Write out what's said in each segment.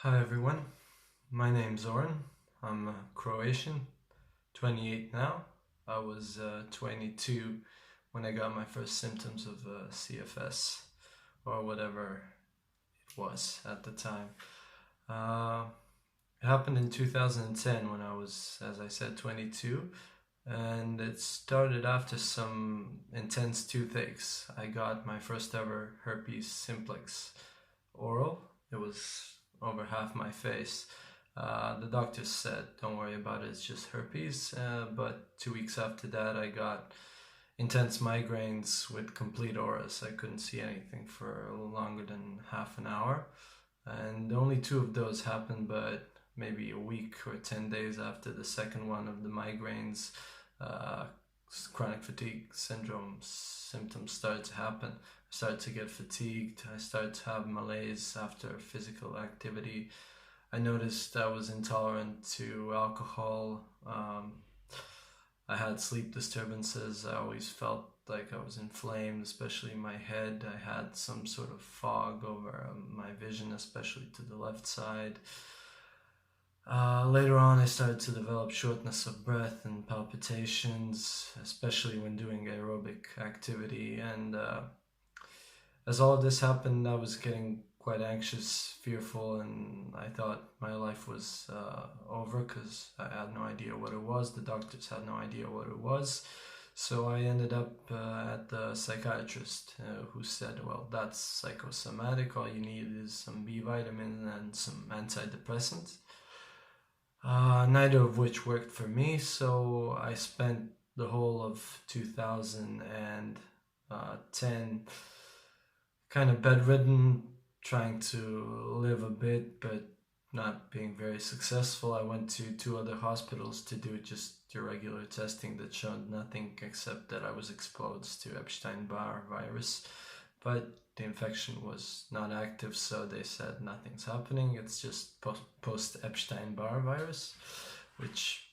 Hi everyone, my name's Orin. I'm Croatian, 28 now. I was 22 when I got my first symptoms of CFS or whatever it was at the time. Uh, it happened in 2010 when I was, as I said, 22, and it started after some intense toothaches. I got my first ever herpes simplex oral. It was over half my face. The doctor said, don't worry about it, it's just herpes. But 2 weeks after that, I got intense migraines with complete auras. I couldn't see anything for a little longer than half an hour. And only two of those happened, but maybe a week or 10 days after the second one of the migraines, uh, chronic fatigue syndrome symptoms started to happen. I started to get fatigued. I started to have malaise after physical activity. I noticed I was intolerant to alcohol. I had sleep disturbances. I always felt like I was inflamed, especially in my head. I had some sort of fog over my vision, especially to the left side. Later on, I started to develop shortness of breath and palpitations, especially when doing aerobic activity. And as all of this happened, I was getting quite anxious, fearful, and I thought my life was over because I had no idea what it was. The doctors had no idea what it was. So I ended up at the psychiatrist who said, well, that's psychosomatic. All you need is some B vitamin and some antidepressants. Neither of which worked for me, so I spent the whole of 2010 kind of bedridden, trying to live a bit, but not being very successful. I went to two other hospitals to do just irregular testing that showed nothing except that I was exposed to Epstein-Barr virus, but the infection was not active, so they said nothing's happening. It's just post Epstein-Barr virus, which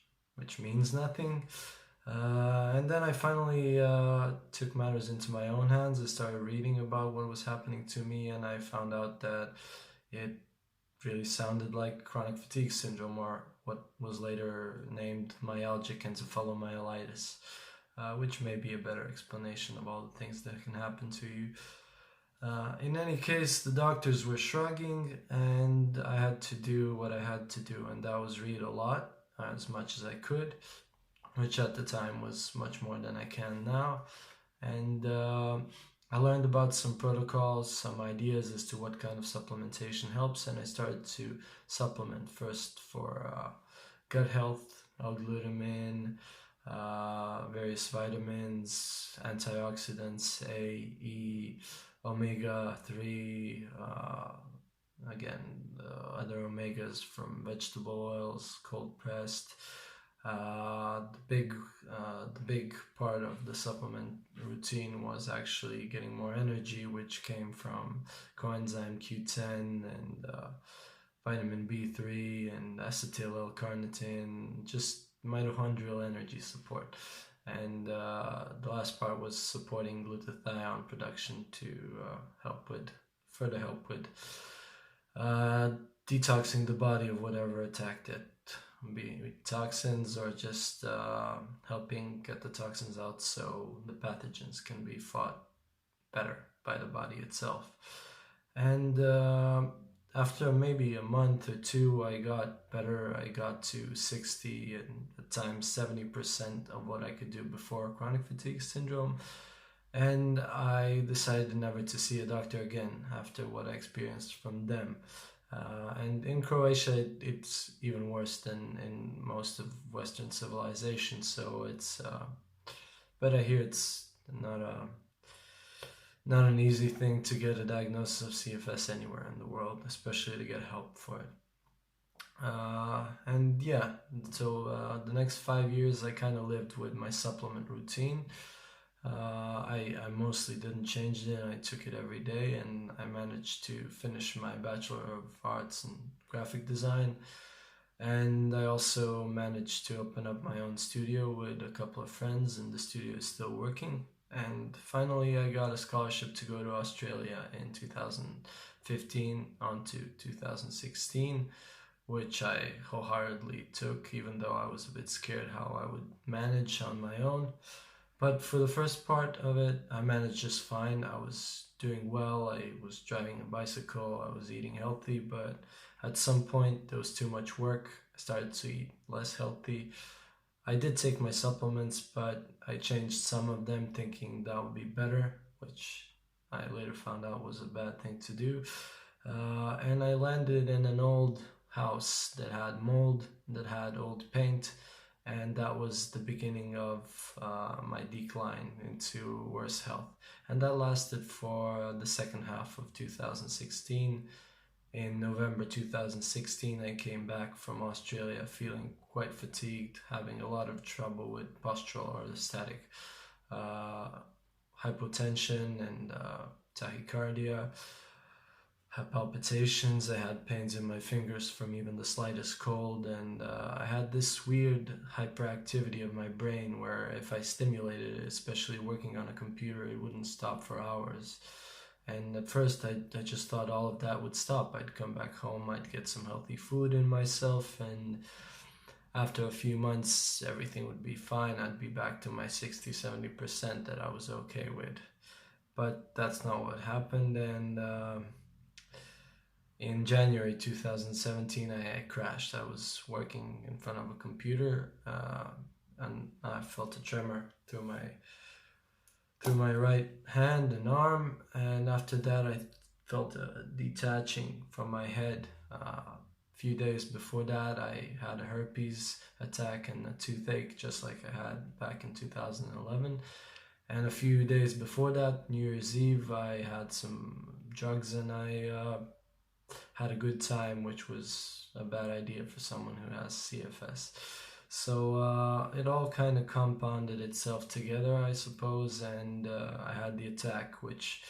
means nothing. And then I finally took matters into my own hands. I started reading about what was happening to me, and I found out that it really sounded like chronic fatigue syndrome, or what was later named myalgic encephalomyelitis, which may be a better explanation of all the things that can happen to you. In any case, the doctors were shrugging, and I had to do what I had to do, and that was read a lot, as much as I could, which at the time was much more than I can now. And I learned about some protocols, some ideas as to what kind of supplementation helps, and I started to supplement first for gut health, L-glutamine, various vitamins, antioxidants, A, E, omega-3, again, other omegas from vegetable oils, cold pressed. The big part of the supplement routine was actually getting more energy, which came from coenzyme Q10 and vitamin B3 and acetyl L-carnitine, just mitochondrial energy support. And the last part was supporting glutathione production to further help with detoxing the body of whatever attacked it, be it toxins or just helping get the toxins out so the pathogens can be fought better by the body itself. And after maybe a month or two, I got better. I got to 60 and at times 70% of what I could do before chronic fatigue syndrome. And I decided never to see a doctor again after what I experienced from them. And in Croatia, it's even worse than in most of Western civilization. So it's, but I hear it's not an easy thing to get a diagnosis of CFS anywhere in the world, especially to get help for it. And yeah, so the next 5 years I kind of lived with my supplement routine. I mostly didn't change it. I took it every day, and I managed to finish my Bachelor of Arts in Graphic Design. And I also managed to open up my own studio with a couple of friends, and the studio is still working. And finally, I got a scholarship to go to Australia in 2000 2015 on to 2016, which I wholeheartedly took, even though I was a bit scared how I would manage on my own. But for the first part of it, I managed just fine. I was doing well. I was driving a bicycle. I was eating healthy. But at some point, there was too much work. I started to eat less healthy. I did take my supplements, but I changed some of them thinking that would be better, which I later found out was a bad thing to do. And I landed in an old house that had mold, that had old paint, and that was the beginning of my decline into worse health. And that lasted for the second half of 2016. In November 2016, I came back from Australia feeling quite fatigued, having a lot of trouble with postural orthostatic hypotension and tachycardia. Had palpitations, I had pains in my fingers from even the slightest cold, and I had this weird hyperactivity of my brain where if I stimulated it, especially working on a computer, it wouldn't stop for hours. And at first I just thought all of that would stop. I'd come back home, I'd get some healthy food in myself, and after a few months everything would be fine. I'd be back to my 60-70% that I was okay with. But that's not what happened, and in January 2017, I crashed. I was working in front of a computer, and I felt a tremor through my right hand and arm. And after that, I felt a detaching from my head. A few days before that, I had a herpes attack and a toothache, just like I had back in 2011. And a few days before that, New Year's Eve, I had some drugs and I had a good time, which was a bad idea for someone who has CFS. So it all kind of compounded itself together, I suppose, and I had the attack, which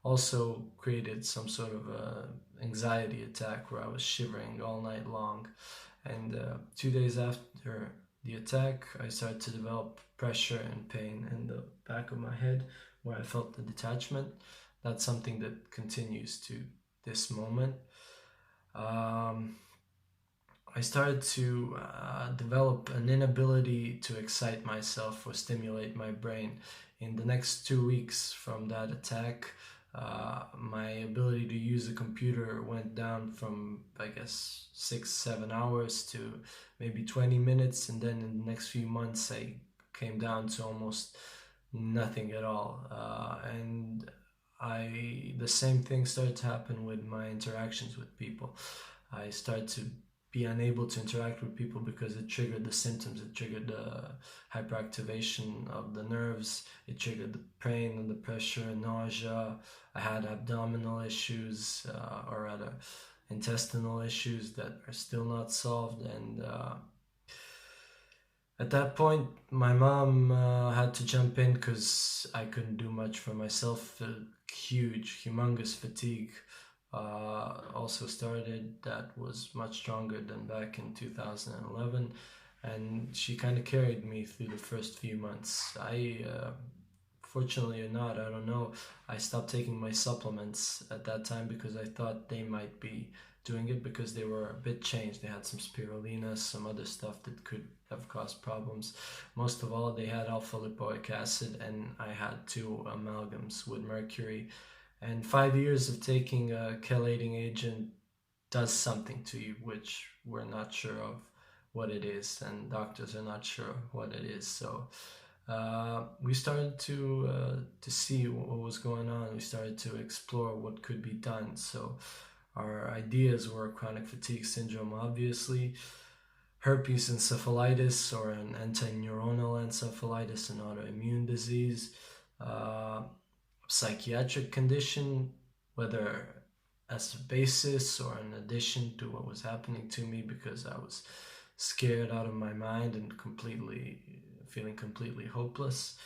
also created some sort of anxiety attack where I was shivering all night long. And 2 days after the attack, I started to develop pressure and pain in the back of my head where I felt the detachment. That's something that continues to this moment. I started to develop an inability to excite myself or stimulate my brain. In the next 2 weeks from that attack, my ability to use a computer went down from, I guess, 6-7 hours to maybe 20 minutes, and then in the next few months I came down to almost nothing at all. And the same thing started to happen with my interactions with people. I started to be unable to interact with people because it triggered the symptoms. It triggered the hyperactivation of the nerves. It triggered the pain and the pressure and nausea. I had abdominal issues or rather intestinal issues that are still not solved. And at that point, my mom had to jump in because I couldn't do much for myself. Humongous fatigue also started that was much stronger than back in 2011, and she kind of carried me through the first few months. Fortunately or not, I don't know, I stopped taking my supplements at that time because I thought they might be doing it because they were a bit changed. They had some spirulina, some other stuff that could have caused problems. Most of all, they had alpha lipoic acid, and I had 2 amalgams with mercury. And 5 years of taking a chelating agent does something to you, which we're not sure of what it is, and doctors are not sure what it is. So we started to see what was going on. We started to explore what could be done. So our ideas were chronic fatigue syndrome, obviously, herpes encephalitis or an antineuronal encephalitis, an autoimmune disease, psychiatric condition, whether as a basis or in addition to what was happening to me because I was scared out of my mind and feeling completely hopeless,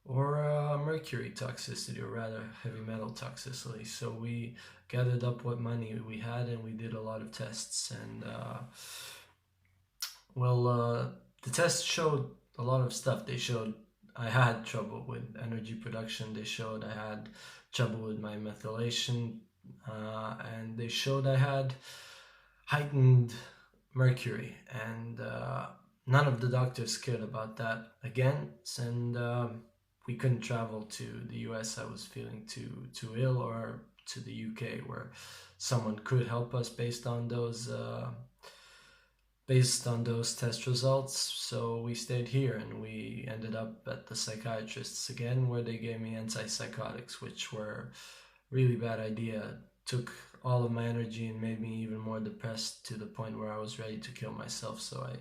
or mercury toxicity, or rather heavy metal toxicity. So we gathered up what money we had and we did a lot of tests, and the tests showed a lot of stuff. They showed I had trouble with energy production. They showed I had trouble with my methylation and they showed I had heightened mercury, and none of the doctors cared about that again. And we couldn't travel to the US. I was feeling too ill, or to the UK, where someone could help us based on those test results. So we stayed here, and we ended up at the psychiatrists again, where they gave me antipsychotics, which were really bad idea. Took all of my energy and made me even more depressed, to the point where I was ready to kill myself. So I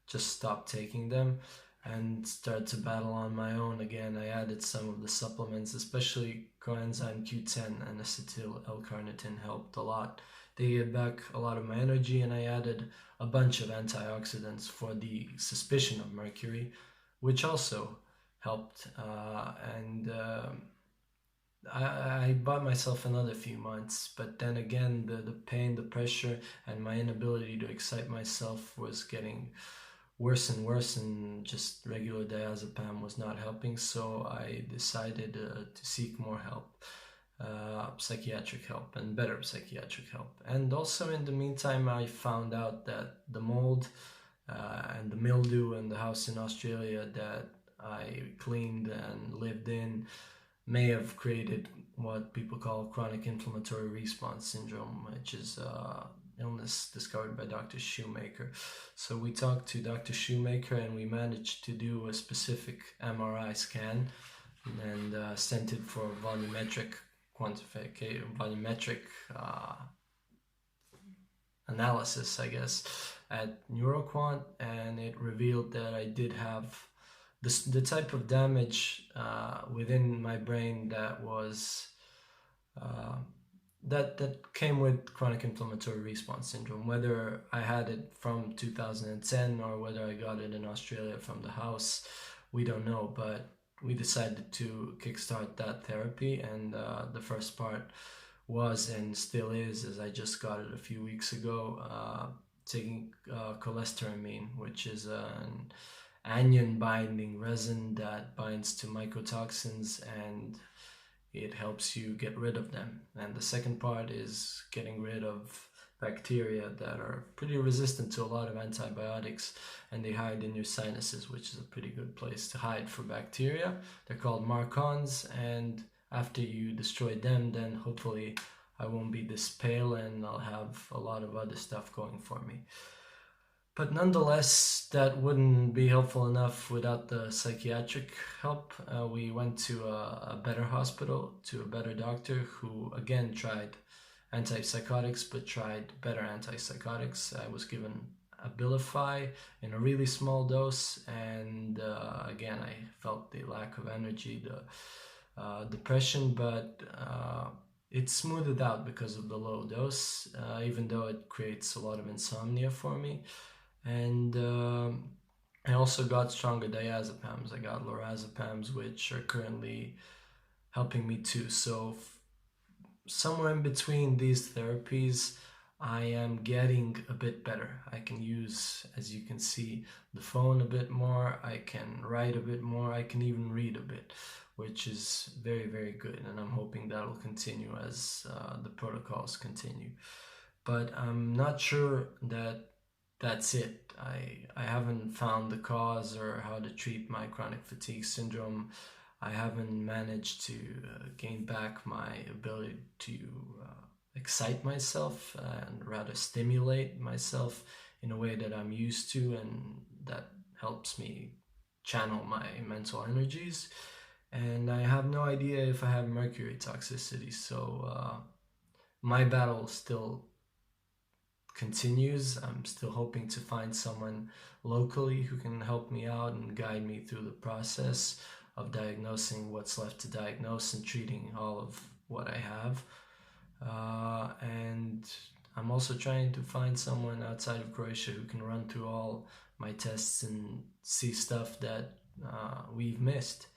just stopped taking them and started to battle on my own again. I added some of the supplements, especially coenzyme Q10 and acetyl L-carnitine helped a lot. They gave back a lot of my energy, and I added a bunch of antioxidants for the suspicion of mercury, which also helped. I bought myself another few months, but then again, the pain, the pressure, and my inability to excite myself was getting worse and worse, and just regular diazepam was not helping. So I decided to seek more help, psychiatric help, and better psychiatric help. And also, in the meantime, I found out that the mold and the mildew in the house in Australia that I cleaned and lived in may have created what people call chronic inflammatory response syndrome, which is illness discovered by Dr. Shoemaker. So we talked to Dr. Shoemaker, and we managed to do a specific MRI scan, and sent it for volumetric analysis, I guess, at NeuroQuant, and it revealed that I did have the type of damage within my brain that was that came with chronic inflammatory response syndrome. Whether I had it from 2010 or whether I got it in Australia from the house, we don't know. But we decided to kickstart that therapy, and the first part was, and still is, as I just got it a few weeks ago, taking cholestyramine, which is an anion binding resin that binds to mycotoxins, and it helps you get rid of them. And the second part is getting rid of bacteria that are pretty resistant to a lot of antibiotics, and they hide in your sinuses, which is a pretty good place to hide for bacteria. They're called marcons, and after you destroy them, then hopefully I won't be this pale, and I'll have a lot of other stuff going for me. But nonetheless, that wouldn't be helpful enough without the psychiatric help. We went to a better hospital, to a better doctor, who again tried antipsychotics, but tried better antipsychotics. I was given Abilify in a really small dose, and again, I felt the lack of energy, the depression, but it smoothed out because of the low dose, even though it creates a lot of insomnia for me. And I also got stronger diazepams. I got lorazepams, which are currently helping me too. So somewhere in between these therapies, I am getting a bit better. I can use, as you can see, the phone a bit more. I can write a bit more. I can even read a bit, which is very, very good. And I'm hoping that'll continue as the protocols continue. But I'm not sure that that's it. I haven't found the cause or how to treat my chronic fatigue syndrome. I haven't managed to gain back my ability to excite myself and rather stimulate myself in a way that I'm used to, and that helps me channel my mental energies. And I have no idea if I have mercury toxicity, so my battle still continues. I'm still hoping to find someone locally who can help me out and guide me through the process of diagnosing what's left to diagnose and treating all of what I have. And I'm also trying to find someone outside of Croatia who can run through all my tests and see stuff that we've missed.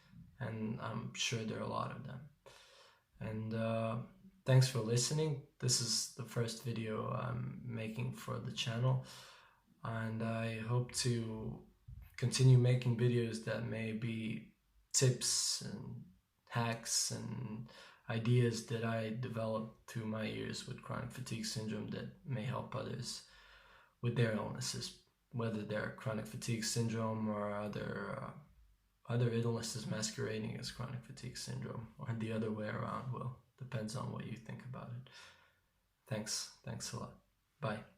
And I'm sure there are a lot of them. And thanks for listening. This is the first video I'm making for the channel, and I hope to continue making videos that may be tips and hacks and ideas that I developed through my years with chronic fatigue syndrome that may help others with their illnesses, whether they're chronic fatigue syndrome or other illnesses masquerading as chronic fatigue syndrome, or the other way around. Well, depends on what you think about it. Thanks a lot. Bye.